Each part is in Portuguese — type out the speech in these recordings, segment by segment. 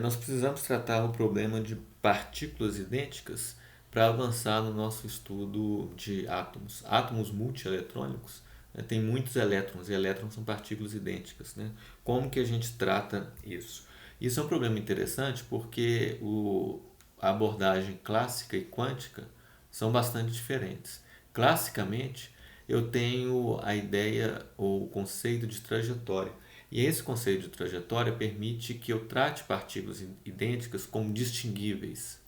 Nós precisamos tratar o problema de partículas idênticas para avançar no nosso estudo de átomos. Átomos multieletrônicos, tem muitos elétrons e elétrons são partículas idênticas, né? Como que a gente trata isso? Isso é um problema interessante porque a abordagem clássica e quântica são bastante diferentes. Classicamente, eu tenho a ideia ou o conceito de trajetória. E esse conceito de trajetória permite que eu trate partículas idênticas como distinguíveis.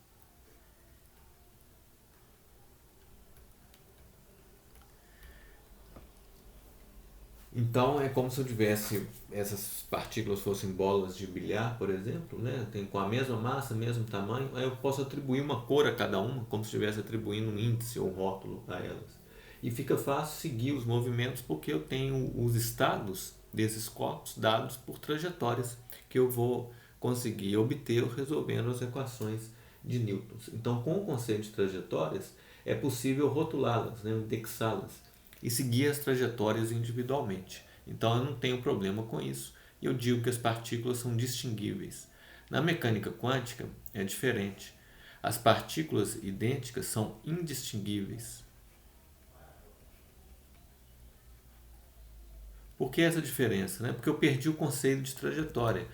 Então é como se eu tivesse essas partículas fossem bolas de bilhar, por exemplo, né? Tem com a mesma massa, mesmo tamanho, aí eu posso atribuir uma cor a cada uma, como se estivesse atribuindo um índice ou um rótulo a elas. E fica fácil seguir os movimentos porque eu tenho os estados desses corpos dados por trajetórias que eu vou conseguir obter resolvendo as equações de Newton. Então, com o conceito de trajetórias, é possível rotulá-las, né? Indexá-las e seguir as trajetórias individualmente. Então eu não tenho problema com isso. E eu digo que as partículas são distinguíveis. Na mecânica quântica é diferente. As partículas idênticas são indistinguíveis. Por que essa diferença? Né? Porque eu perdi o conceito de trajetória.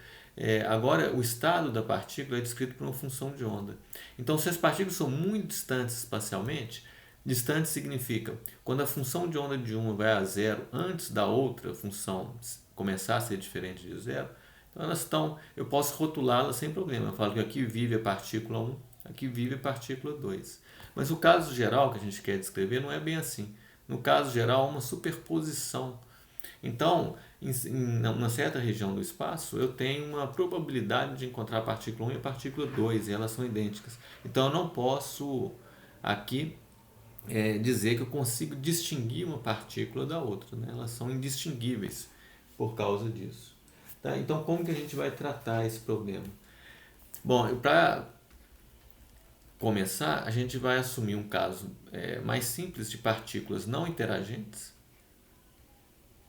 Agora, o estado da partícula é descrito por uma função de onda. Então, se as partículas são muito distantes espacialmente, distante significa quando a função de onda de uma vai a zero antes da outra função começar a ser diferente de zero, então elas estão, eu posso rotulá-las sem problema. Eu falo que aqui vive a partícula um, aqui vive a partícula 2. Mas o caso geral que a gente quer descrever não é bem assim. No caso geral, é uma superposição. Então, em uma certa região do espaço, eu tenho uma probabilidade de encontrar a partícula um e a partícula 2 e elas são idênticas. Então, eu não posso aqui dizer que eu consigo distinguir uma partícula da outra, né? Elas são indistinguíveis por causa disso. Tá? Então, como que a gente vai tratar esse problema? Bom, para começar, a gente vai assumir um caso mais simples de partículas não interagentes,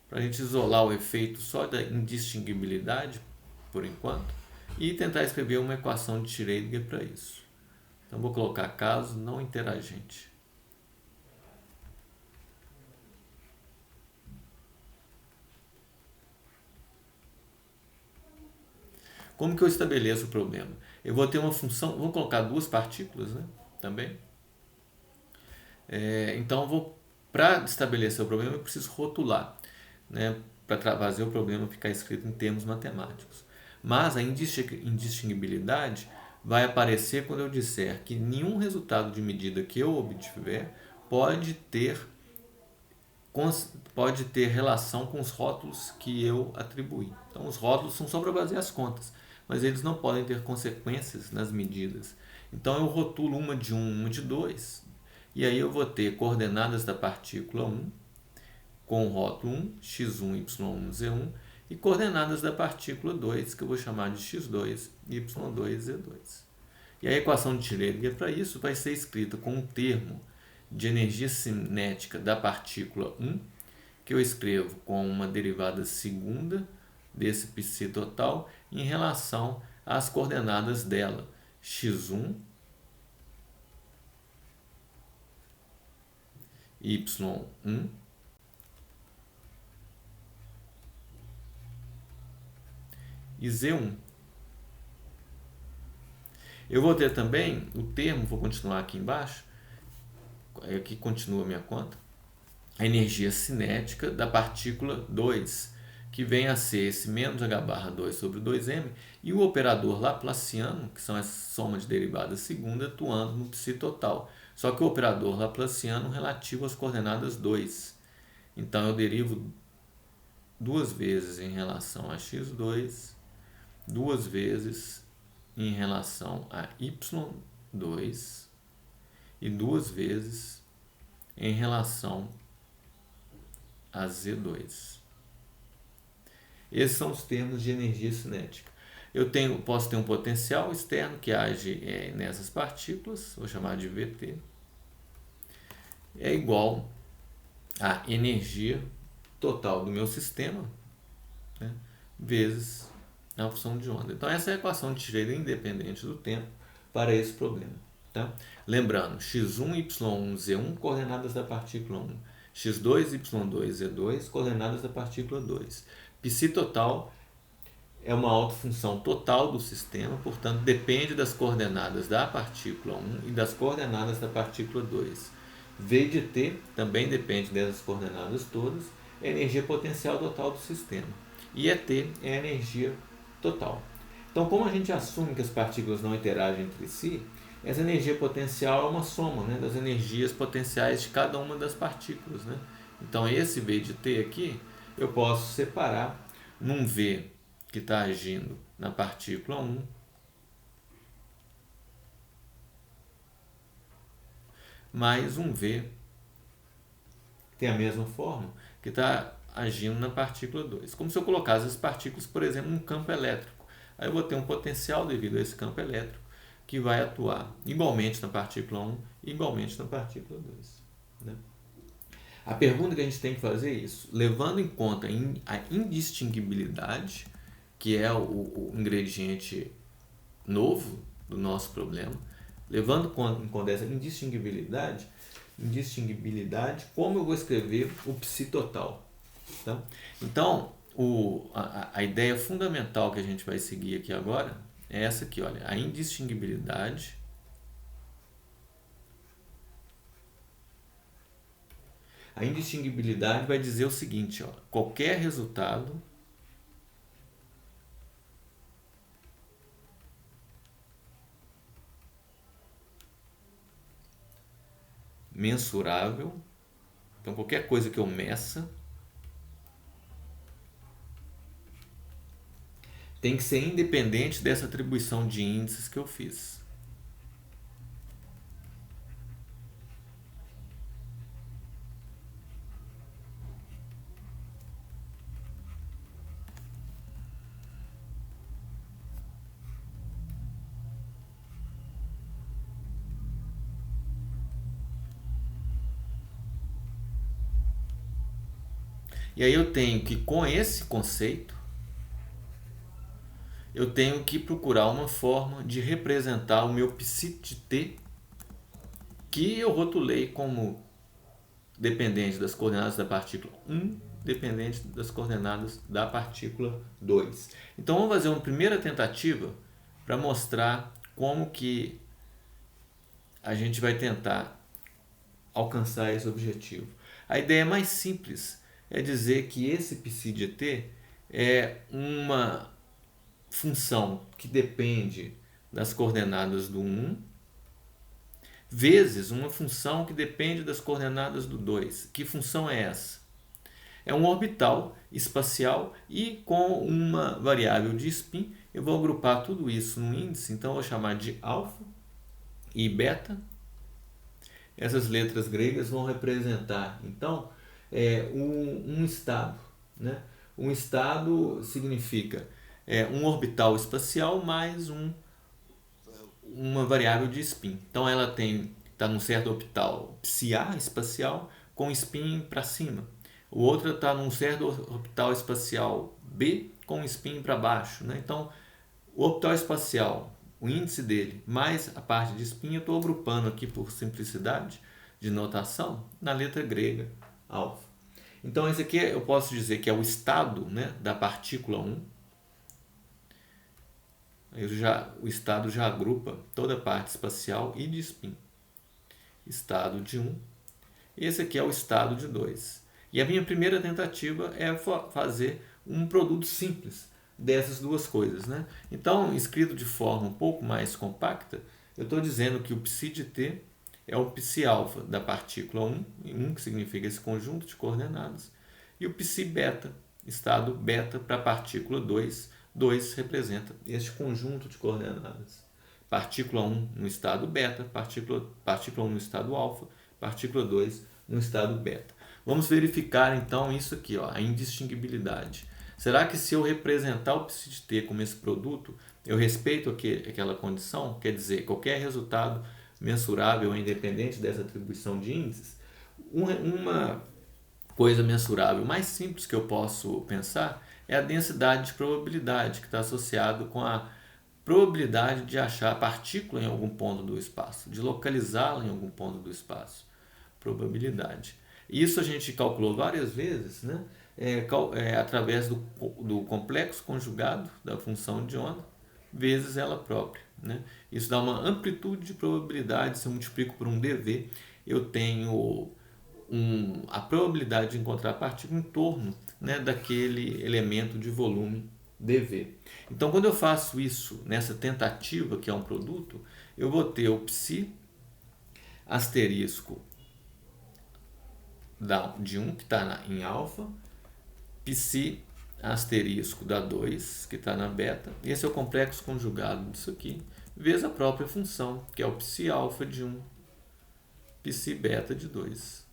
para a gente isolar o efeito só da indistinguibilidade, por enquanto, e tentar escrever uma equação de Schrödinger para isso. Então, vou colocar caso não interagente. Como que eu estabeleço o problema? Eu vou ter uma função, vou colocar duas partículas, né? Também. Então, para estabelecer o problema, eu preciso rotular, né? Para fazer o problema ficar escrito em termos matemáticos. Mas a indistinguibilidade vai aparecer quando eu disser que nenhum resultado de medida que eu obtiver pode ter, pode ter relação com os rótulos que eu atribuí. Então, os rótulos são só para fazer as contas, mas eles não podem ter consequências nas medidas. Então, eu rotulo uma de 1, uma de 2, e aí eu vou ter coordenadas da partícula 1 com o rótulo 1, x1, y1, z1, e coordenadas da partícula 2, que eu vou chamar de x2, y2, z2. E a equação de Schrödinger para isso vai ser escrita com um termo de energia cinética da partícula 1, que eu escrevo com uma derivada segunda desse psi total em relação às coordenadas dela, x1, y1 e z1. Eu vou ter também o termo, vou continuar aqui embaixo, aqui continua a minha conta, a energia cinética da partícula 2, que vem a ser esse menos h barra 2 sobre 2m, e o operador laplaciano, que são essa soma de derivadas segunda, atuando no psi total. Só que o operador laplaciano relativo às coordenadas 2. Então eu derivo duas vezes em relação a x2, duas vezes em relação a y2 e duas vezes em relação a z2. Esses são os termos de energia cinética. Posso ter um potencial externo que age nessas partículas, vou chamar de Vt, é igual à energia total do meu sistema, né, vezes é uma função de onda. Então essa é a equação de Schreier independente do tempo para esse problema. Tá? Lembrando, x1, y1, z1, coordenadas da partícula 1. x2, y2, z2, coordenadas da partícula 2. Psi total é uma autofunção total do sistema, portanto, depende das coordenadas da partícula 1 e das coordenadas da partícula 2. V de t também depende dessas coordenadas todas, é a energia potencial total do sistema. E ET é a energia total. Então, como a gente assume que as partículas não interagem entre si, essa energia potencial é uma soma, né, das energias potenciais de cada uma das partículas. Né? Então, esse V de t aqui, eu posso separar num V que está agindo na partícula 1, mais um V que tem a mesma forma, que está agindo na partícula 2. Como se eu colocasse as partículas, por exemplo, num campo elétrico. Aí eu vou ter um potencial devido a esse campo elétrico que vai atuar igualmente na partícula 1 e igualmente na partícula 2. Né? A pergunta que a gente tem que fazer é isso, levando em conta a indistinguibilidade, que é o ingrediente novo do nosso problema, levando em conta essa indistinguibilidade, como eu vou escrever o psi total. Tá? Então, a ideia fundamental que a gente vai seguir aqui agora é essa aqui, olha, a indistinguibilidade vai dizer o seguinte, ó, qualquer resultado mensurável, então qualquer coisa que eu meça tem que ser independente dessa atribuição de índices que eu fiz. E aí eu tenho que, com esse conceito, eu tenho que procurar uma forma de representar o meu psi de t, que eu rotulei como dependente das coordenadas da partícula 1, dependente das coordenadas da partícula 2. Então vamos fazer uma primeira tentativa para mostrar como que a gente vai tentar alcançar esse objetivo. A ideia mais simples é dizer que esse psi de t é uma função que depende das coordenadas do 1 vezes uma função que depende das coordenadas do 2. Que função é essa? É um orbital espacial e com uma variável de spin. Eu vou agrupar tudo isso no índice, então eu vou chamar de alfa e beta. Essas letras gregas vão representar, então, um estado. Né? Um estado significa um orbital espacial mais uma variável de spin. Então ela está num certo orbital psi-A espacial com spin para cima. O outro está num certo orbital espacial B com spin para baixo. Né? Então o orbital espacial, o índice dele mais a parte de spin, eu estou agrupando aqui por simplicidade de notação na letra grega alfa. Então esse aqui eu posso dizer que é o estado, né, da partícula 1. O estado já agrupa toda a parte espacial e de spin. Estado de 1. Esse aqui é o estado de 2. E a minha primeira tentativa é fazer um produto simples dessas duas coisas. Né? Então, escrito de forma um pouco mais compacta, eu estou dizendo que o psi de t é o psi alfa da partícula 1, que significa esse conjunto de coordenadas, e o psi beta, estado beta para a partícula 2 representa este conjunto de coordenadas. Partícula 1 no estado beta, partícula 1 no estado alfa, partícula 2 no estado beta. Vamos verificar então isso aqui, ó, a indistinguibilidade. Será que se eu representar o psi de t como esse produto, eu respeito aquela condição? Quer dizer, qualquer resultado mensurável independente dessa atribuição de índices? Uma coisa mensurável mais simples que eu posso pensar é a densidade de probabilidade, que está associado com a probabilidade de achar a partícula em algum ponto do espaço, de localizá-la em algum ponto do espaço. Probabilidade. Isso a gente calculou várias vezes, né? Através do complexo conjugado da função de onda vezes ela própria, né? Isso dá uma amplitude de probabilidade. Se eu multiplico por um dV, eu tenho a probabilidade de encontrar a partícula em torno, né, daquele elemento de volume dV. Então, quando eu faço isso nessa tentativa, que é um produto, eu vou ter o psi asterisco de 1, que está em alfa, psi asterisco da 2, que está na beta. Esse é o complexo conjugado disso aqui, vezes a própria função, que é o psi alfa de 1, psi beta de 2.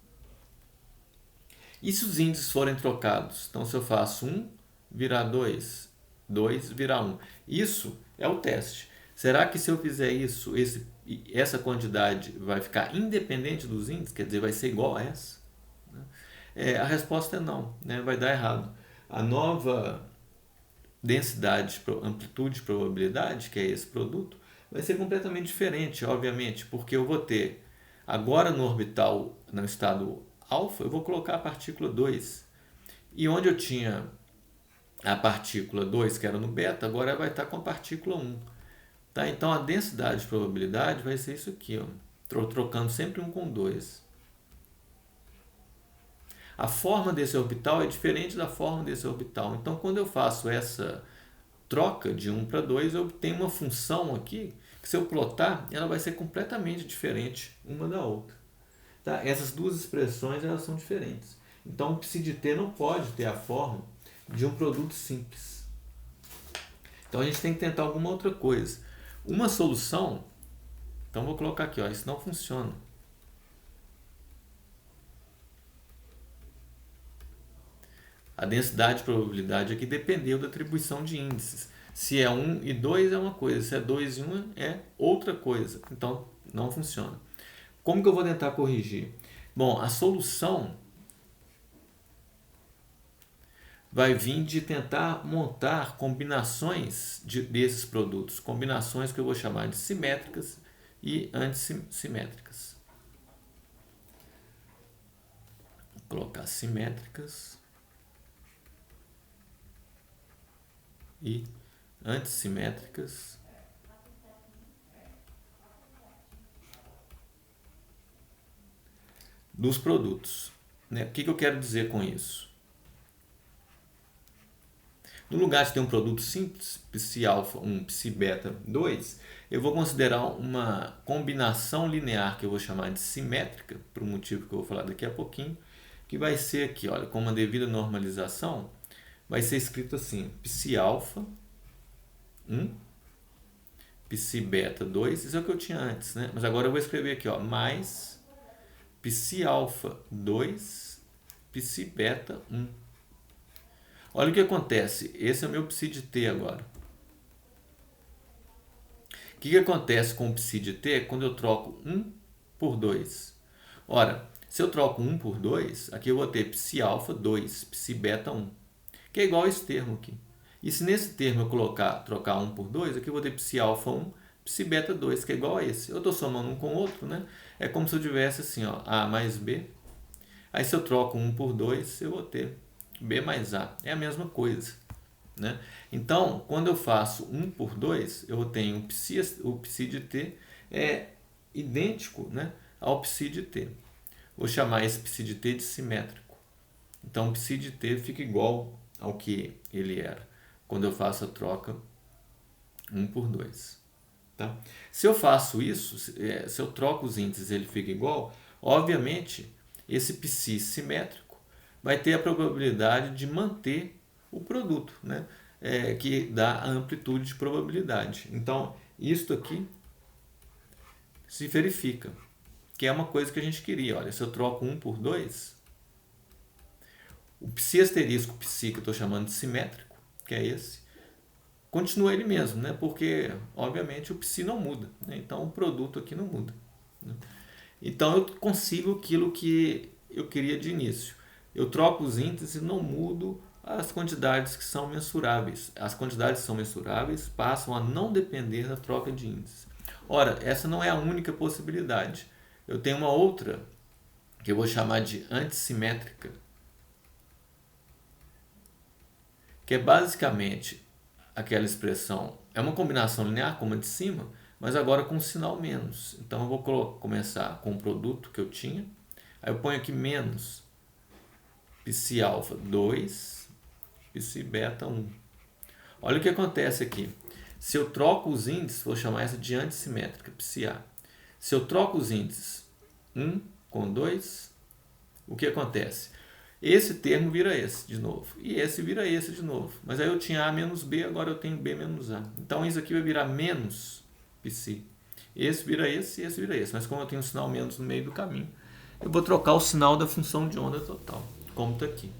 E se os índices forem trocados? Então, se eu faço 1 virar 2, 2 virar 1. Isso é o teste. Será que se eu fizer isso, essa quantidade vai ficar independente dos índices? Quer dizer, vai ser igual a essa? A resposta é não, né? Vai dar errado. A nova densidade, amplitude de probabilidade, que é esse produto, vai ser completamente diferente, obviamente, porque eu vou ter, agora no orbital, no estado alfa, eu vou colocar a partícula 2. E onde eu tinha a partícula 2, que era no beta, agora vai estar com a partícula 1. Tá? Então a densidade de probabilidade vai ser isso aqui, ó, trocando sempre 1 com 2. A forma desse orbital é diferente da forma desse orbital. Então, quando eu faço essa troca de 1 para 2, eu tenho uma função aqui que, se eu plotar, ela vai ser completamente diferente uma da outra. Tá? Essas duas expressões, elas são diferentes. Então, o psi de t não pode ter a forma de um produto simples. Então, a gente tem que tentar alguma outra coisa. Uma solução, então vou colocar aqui, ó, isso não funciona. A densidade de probabilidade aqui dependeu da atribuição de índices. Se é 1 e 2 é uma coisa, se é 2 e 1 é outra coisa. Então, não funciona. Como que eu vou tentar corrigir? Bom, a solução vai vir de tentar montar combinações desses produtos. Combinações que eu vou chamar de simétricas e antissimétricas. Vou colocar simétricas e antissimétricas dos produtos. Né? O que eu quero dizer com isso? No lugar de ter um produto simples, psi alfa 1, psi beta 2, eu vou considerar uma combinação linear que eu vou chamar de simétrica, por um motivo que eu vou falar daqui a pouquinho, que vai ser aqui, olha, com uma devida normalização, vai ser escrito assim, psi alfa 1, psi beta 2, isso é o que eu tinha antes, né? Mas agora eu vou escrever aqui, ó, mais psi alfa 2, psi beta 1. Olha o que acontece, esse é o meu psi de t agora. O que acontece com o psi de t quando eu troco 1 por 2? Ora, se eu troco 1 por 2, aqui eu vou ter psi alfa 2, psi beta 1, que é igual a esse termo aqui. E se nesse termo eu trocar 1 por 2, aqui eu vou ter psi alfa 1, psi beta 2, que é igual a esse. Eu estou somando um com o outro, né? É como se eu tivesse assim, ó, A mais B. Aí se eu troco 1 por 2, eu vou ter B mais A. É a mesma coisa, né? Então, quando eu faço 1 por 2, eu tenho o psi de t é idêntico, né, ao psi de t. Vou chamar esse psi de t de simétrico. Então, o psi de t fica igual ao que ele era quando eu faço a troca 1 por 2. Tá? Se eu faço isso, se eu troco os índices, ele fica igual, obviamente, esse psi simétrico vai ter a probabilidade de manter o produto, né? Que dá a amplitude de probabilidade. Então, isto aqui se verifica, que é uma coisa que a gente queria. Olha, se eu troco 1 por 2, o psi asterisco psi, que eu estou chamando de simétrico, que é esse, continua ele mesmo, né? Porque, obviamente, o psi não muda, né? Então, o produto aqui não muda, né? Então, eu consigo aquilo que eu queria de início. Eu troco os índices e não mudo as quantidades que são mensuráveis. As quantidades que são mensuráveis passam a não depender da troca de índices. Ora, essa não é a única possibilidade. Eu tenho uma outra que eu vou chamar de antissimétrica, que é basicamente aquela expressão, é uma combinação linear como a de cima, mas agora com um sinal menos. Então eu vou começar com o produto que eu tinha, aí eu ponho aqui menos psi alfa 2, psi beta 1. Olha o que acontece aqui. Se eu troco os índices, vou chamar essa de antissimétrica, psi A. Se eu troco os índices 1 com 2, o que acontece? Esse termo vira esse de novo, e esse vira esse de novo. Mas aí eu tinha A menos B, agora eu tenho B menos A. Então isso aqui vai virar menos psi. Esse vira esse e esse vira esse. Mas como eu tenho um sinal menos no meio do caminho, eu vou trocar o sinal da função de onda total, como está aqui.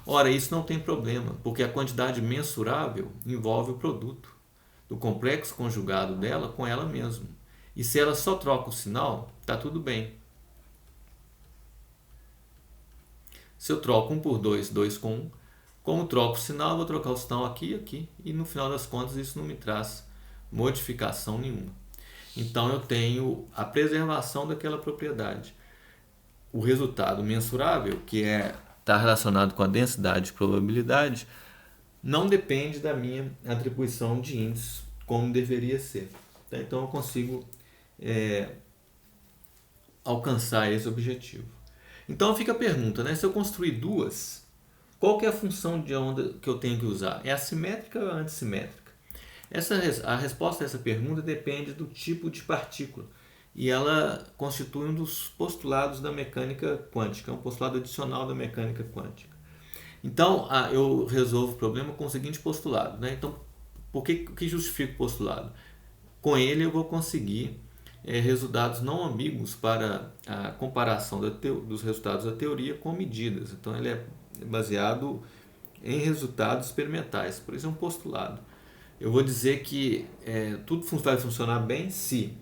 Ora, isso não tem problema, porque a quantidade mensurável envolve o produto do complexo conjugado dela com ela mesma. E se ela só troca o sinal, está tudo bem. Se eu troco 1 por 2, 2 com 1, como troco o sinal, eu vou trocar o sinal aqui e aqui, e no final das contas isso não me traz modificação nenhuma. Então eu tenho a preservação daquela propriedade. O resultado mensurável, que está relacionado com a densidade e probabilidade, não depende da minha atribuição de índices como deveria ser. Então eu consigo alcançar esse objetivo. Então fica a pergunta, né? Se eu construir duas, qual que é a função de onda que eu tenho que usar? É assimétrica ou antissimétrica? A resposta a essa pergunta depende do tipo de partícula. E ela constitui um dos postulados da mecânica quântica, um postulado adicional da mecânica quântica. Então, eu resolvo o problema com o seguinte postulado, né? Então, o que justifica o postulado? Com ele eu vou conseguir resultados não ambíguos para a comparação dos resultados da teoria com medidas. Então, ele é baseado em resultados experimentais, por isso é um postulado. Eu vou dizer que tudo vai funcionar bem se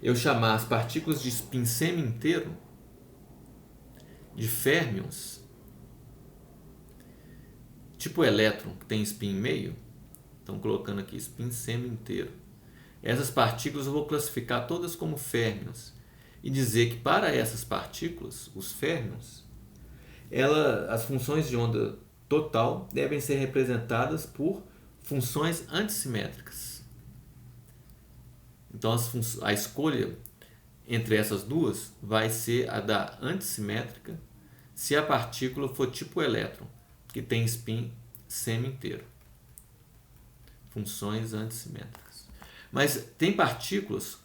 eu chamar as partículas de spin semi-inteiro de férmions, tipo elétron, que tem spin meio. Então, colocando aqui spin semi-inteiro. Essas partículas eu vou classificar todas como férmions e dizer que para essas partículas, os férmions, as funções de onda total devem ser representadas por funções antissimétricas. Então a escolha entre essas duas vai ser a da antissimétrica se a partícula for tipo elétron, que tem spin semi-inteiro. Funções antissimétricas. Mas tem partículas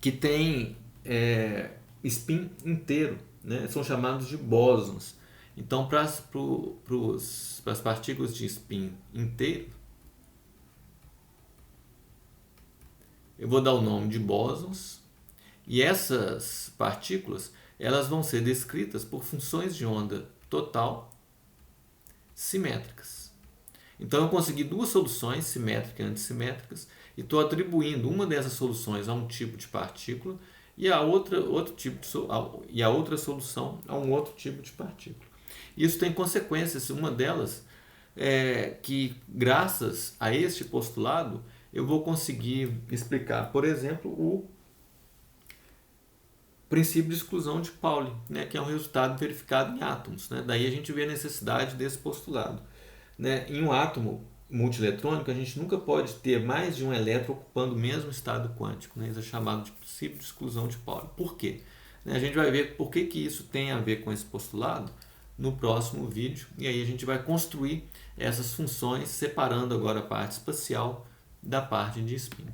que têm spin inteiro, né? São chamados de bósons. Então, para as partículas de spin inteiro, eu vou dar o nome de bósons, e essas partículas elas vão ser descritas por funções de onda total simétricas. Então eu consegui duas soluções, simétricas e antissimétricas, e estou atribuindo uma dessas soluções a um tipo de partícula e a outra solução a um outro tipo de partícula. Isso tem consequências. Uma delas é que, graças a este postulado, eu vou conseguir explicar, por exemplo, o princípio de exclusão de Pauli, né, que é um resultado verificado em átomos. Né? Daí a gente vê a necessidade desse postulado. Né? Em um átomo multieletrônico, a gente nunca pode ter mais de um elétron ocupando o mesmo estado quântico. Né? Isso é chamado de princípio de exclusão de Pauli. Por quê? A gente vai ver por que isso tem a ver com esse postulado no próximo vídeo. E aí a gente vai construir essas funções, separando agora a parte espacial da parte de spin.